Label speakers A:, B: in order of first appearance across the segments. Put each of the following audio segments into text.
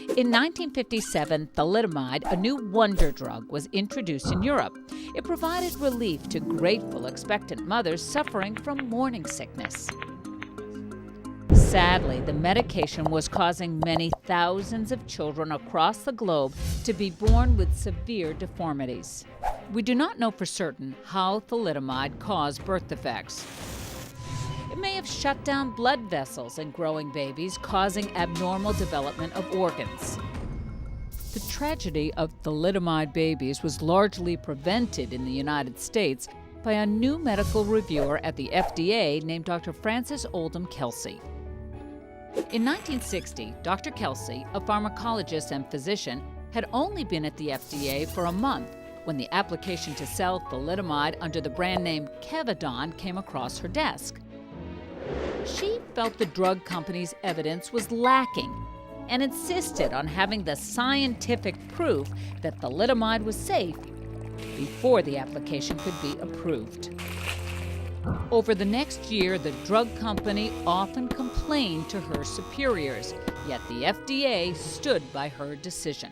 A: In 1957, thalidomide, a new wonder drug, was introduced in Europe. It provided relief to grateful expectant mothers suffering from morning sickness. Sadly, the medication was causing many thousands of children across the globe to be born with severe deformities. We do not know for certain how thalidomide caused birth defects. It may have shut down blood vessels in growing babies, causing abnormal development of organs. The tragedy of thalidomide babies was largely prevented in the United States by a new medical reviewer at the FDA named Dr. Francis Oldham Kelsey. In 1960, Dr. Kelsey, a pharmacologist and physician, had only been at the FDA for a month when the application to sell thalidomide under the brand name Kefauver came across her desk. She felt the drug company's evidence was lacking and insisted on having the scientific proof that thalidomide was safe before the application could be approved. Over the next year, the drug company often complained to her superiors, yet the FDA stood by her decision.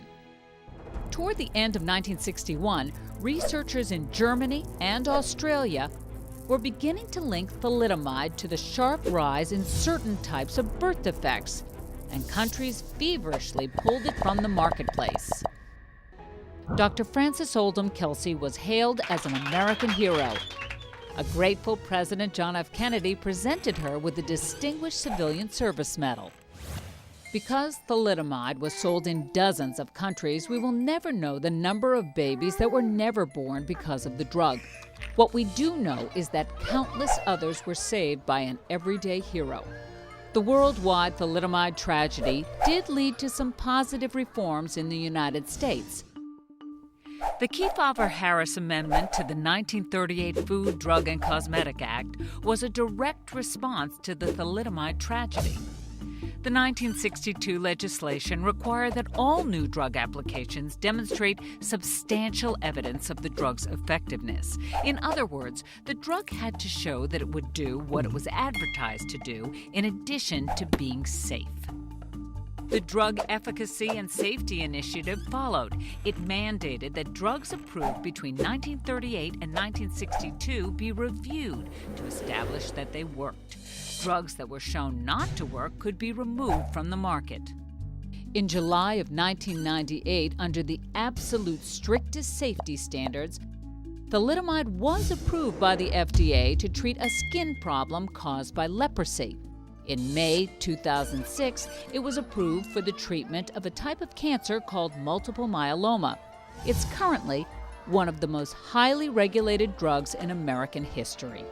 A: Toward the end of 1961, researchers in Germany and Australia were beginning to link thalidomide to the sharp rise in certain types of birth defects, and countries feverishly pulled it from the marketplace. Dr. Francis Oldham Kelsey was hailed as an American hero. A grateful President John F. Kennedy presented her with the Distinguished Civilian Service Medal. Because thalidomide was sold in dozens of countries, we will never know the number of babies that were never born because of the drug. What we do know is that countless others were saved by an everyday hero. The worldwide thalidomide tragedy did lead to some positive reforms in the United States. The Kefauver-Harris Amendment to the 1938 Food, Drug, and Cosmetic Act was a direct response to the thalidomide tragedy. The 1962 legislation required that all new drug applications demonstrate substantial evidence of the drug's effectiveness. In other words, the drug had to show that it would do what it was advertised to do, in addition to being safe. The Drug Efficacy and Safety Initiative followed. It mandated that drugs approved between 1938 and 1962 be reviewed to establish that they worked. Drugs that were shown not to work could be removed from the market. In July of 1998, under the absolute strictest safety standards, thalidomide was approved by the FDA to treat a skin problem caused by leprosy. In May 2006, it was approved for the treatment of a type of cancer called multiple myeloma. It's currently one of the most highly regulated drugs in American history.